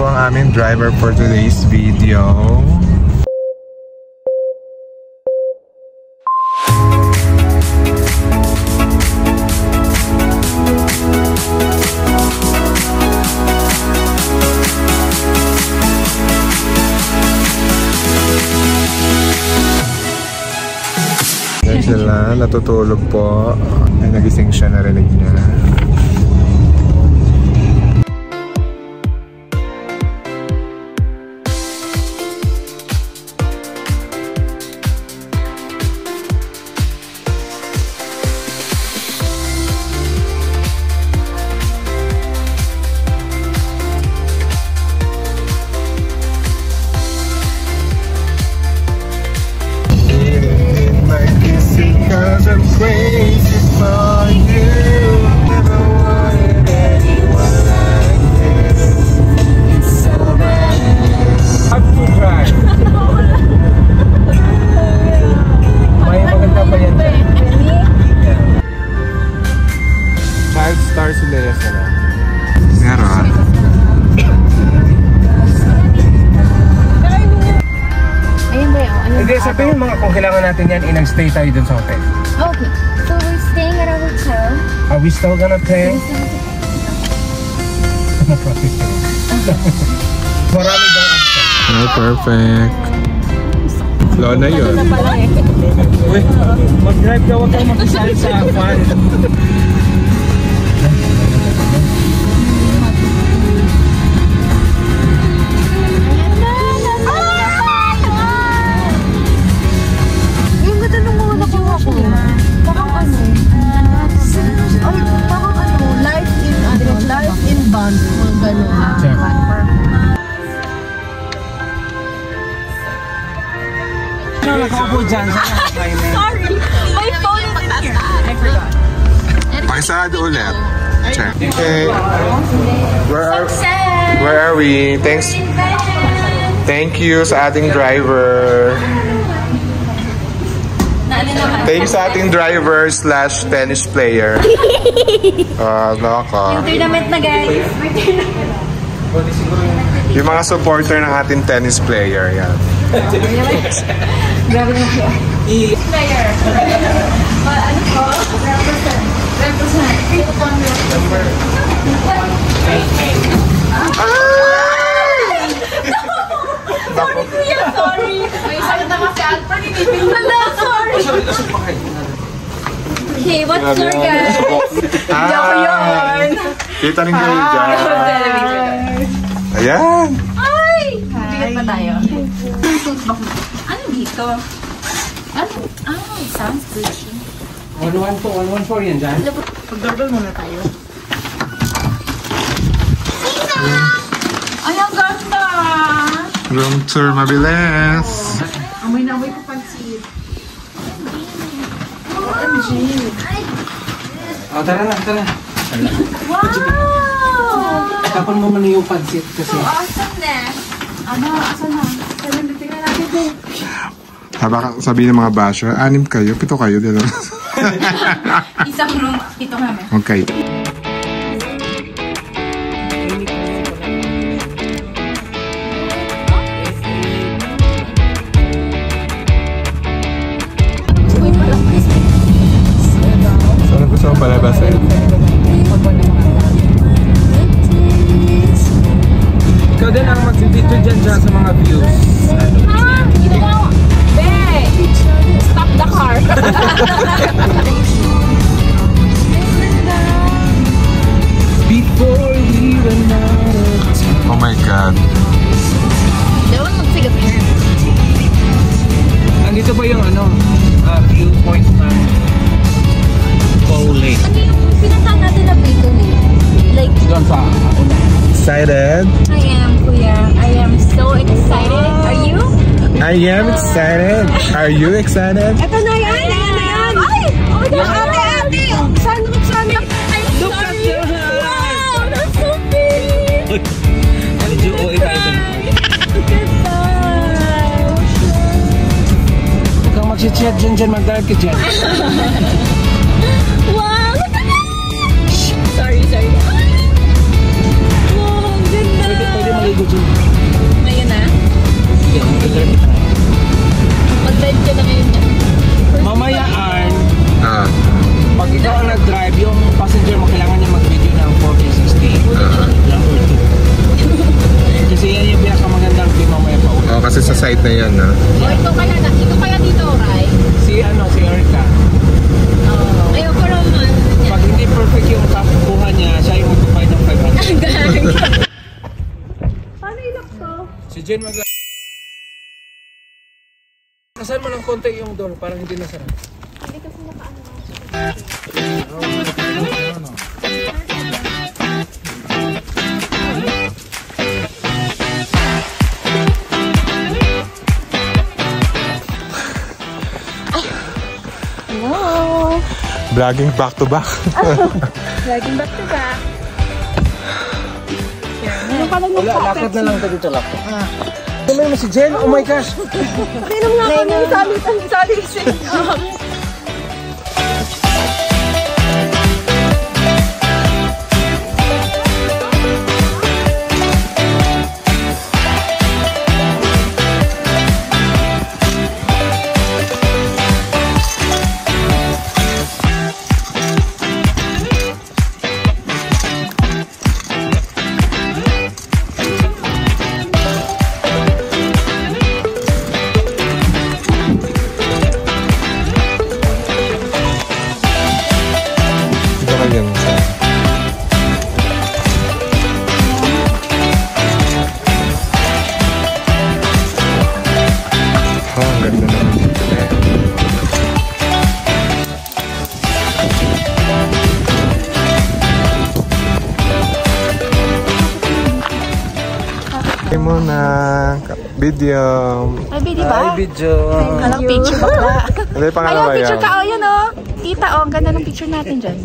po ang aming driver for today's video. Sila, natutulog po. Ay, nagising siya, narinig niya. I'm crazy for you. Never wanted anyone like this. It's so bad. Have to try. May maganda pa yan dyan. Child Star si Lea sila. Meron. Ayun ba yun? Hindi, sabihin mga kung kailangan natin yan, nag-stay tayo dun sa hotel. Okay, so we're staying at a hotel. Are we still gonna pay? Marami daw ang stay. Oh, perfect. Flow na yun. Uy, mag-drive ka, huwag kang mag-isali sa fan. Nakaupo dyan sa Sorry, my phone is in here. I forgot. Pakisado ulit. Check. Okay. Where are we? Thank you sa ating driver. Thank you sa ating driver / tennis player. Naka. Yung tournament na guys. Yung mga supporter ng ating tennis player, yan. Grabe na siya. Player. Ano po? Represent. Sorry. May isa na naman si Alfred. Sorry. Okay, what's your guys? Joke yun. Kita rin kayo dyan. Ayan. Ay! Bigat pa tayo. Ano dito? Ano? Oh, it sounds Gucci. 114 yan dyan. Pag-doorbell muna tayo. Ay, ang ganda! Room tour mabilis. Amoy na amoy ko pansit. OMG! O, tara na. Wow! Tapon mo man yung pansit kasi. Awesome na! Ano? Asan na? Tingnan natin din. Habang sabihin ng mga basher, 6 kayo, 7 kayo, dito. Isang room, 7 kami. Okay. Saan gusto mo palabasin? Ikaw din ang mag-video dyan sa mga views. Stop the car! Before we run out of time. Oh my God. They won't look like a parent. Andito ba yung view point na Bow Lake? Ano yung pinuntahan natin na Bito Lake? Like, Doon sa Excited? I am, Kuya. I am so excited. Are you? I am excited. Are you excited? Ito na yan! Ay! Oh my God! Ate! Saan look sa amin? I'm sorry! Wow! That's so big! medyo OA tayo doon. Look at that! Huwag kang mag-chat dyan, mag-dark ka dyan. Wow! Look at that! Sorry. Wow! Ang ganda! Pwede maligo dyan. drive, yung passenger mo kailangan niya mag-video ng 4K 60 lang or 2. Kasi yan yung pinakamagandang view mamaya pa ulit. Oh, kasi sa site na yan, ha? Ito kaya dito, right? Si Erica. Ayaw ko naman. Pag hindi perfect yung kakuha niya, siya yung magpapay ng 500. Paano ilak to? Si Jen Kasan mo ng konti yung door, parang hindi nasarap. Hindi kasi nakaano. Hello! Vlogging back to back. Vlogging back to back. Ano pala yung Wala, lakad na lang dito lakad. Tumay mo si Jen, oh my gosh! Inom nga kami, sali-sali. Muna video. May video ba? Hi, video. Alang picture ba? Ano yung pangalawa Ayun, yan? picture ka. O, yun o. Tita, o. Ang ganda ng picture natin dyan.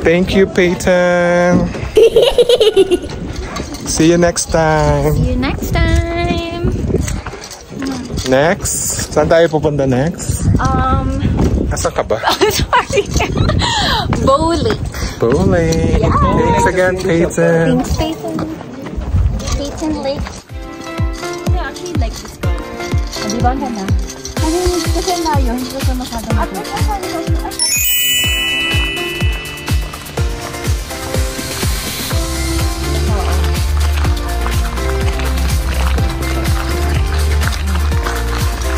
Thank you, Peyton. See you next time. See you next time. Next? Saan tayo pupunta next? Asan ka ba? Sorry. Bowling. Bowling. Yeah. Thanks again, Peyton. Thanks, Peyton. Peyton Lake. I actually like this guy. Di ba ang ganda? Ano yung kasi na yun? Hindi ko masyadong at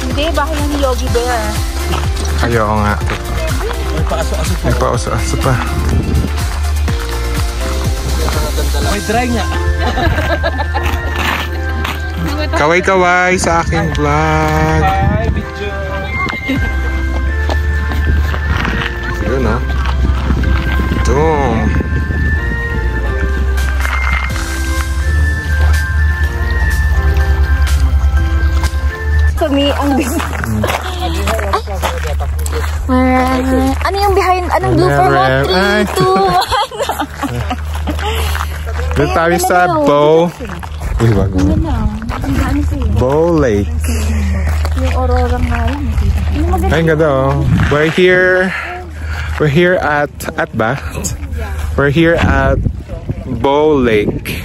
hindi, bahay ni Yogi Bear. Ayaw nga. May pauso-aso pa. May dry nga. Kaway-kaway sa aking vlog. Hi, video. Yun, no? Doom. Kami ang ano yung behind? Anong blooper mo? 3, 2, 1. Doon tayo sa Bow. Uy, wag mo. Bow Lake. Yung aurora nga lang. Ay, ganda, oh. We're here at ba? We're here at Bow Lake.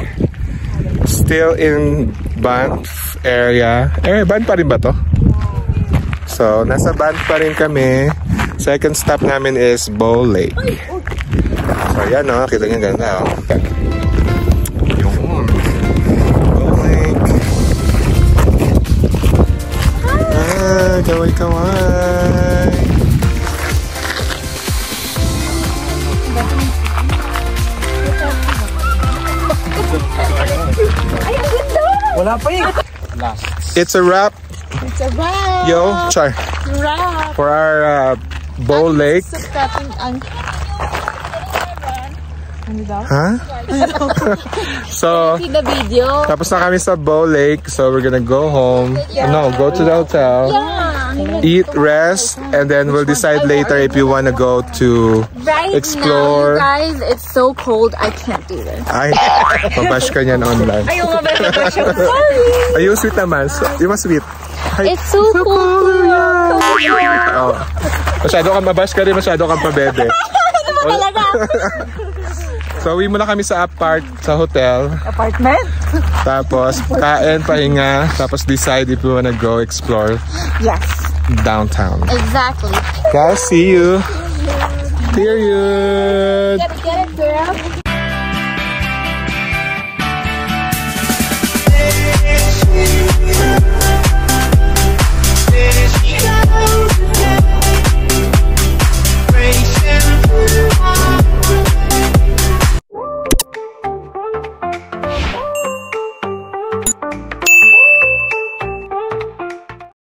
Still in Banff area. Banff pa rin ba to? So, nasa Banff pa rin kami. Second stop namin is Bow Lake. So, yan, oh. Kita niyo ganda, oh. Yun. Bow Lake. Kaway-kaway. Ay, ang ganda! Wala pa eh. Last. It's a wrap. It's a wrap! Yo, Char. Wrap! For our Bow Lake. Huh? So, See the video? tapos na kami sa Bow Lake. So, we're gonna go home. No, go to the hotel. Yeah! Eat, rest, and then we'll decide later if you wanna go to Right explore. now, you guys, it's so cold. I can't do this. Ay, pabash ka niyan online. Ayaw nga ba ito? Sorry! Ayun, sweet naman. You must sweet. Ay, It's so cold. oh. Masyado kang mabash ka rin, masyado kang pabebe. Ano ba talaga? So, uwi muna kami sa sa hotel. Apartment? Tapos, kain, pahinga. Tapos, decide if we wanna go explore Yes. downtown. Exactly. Guys, see you. Hear you.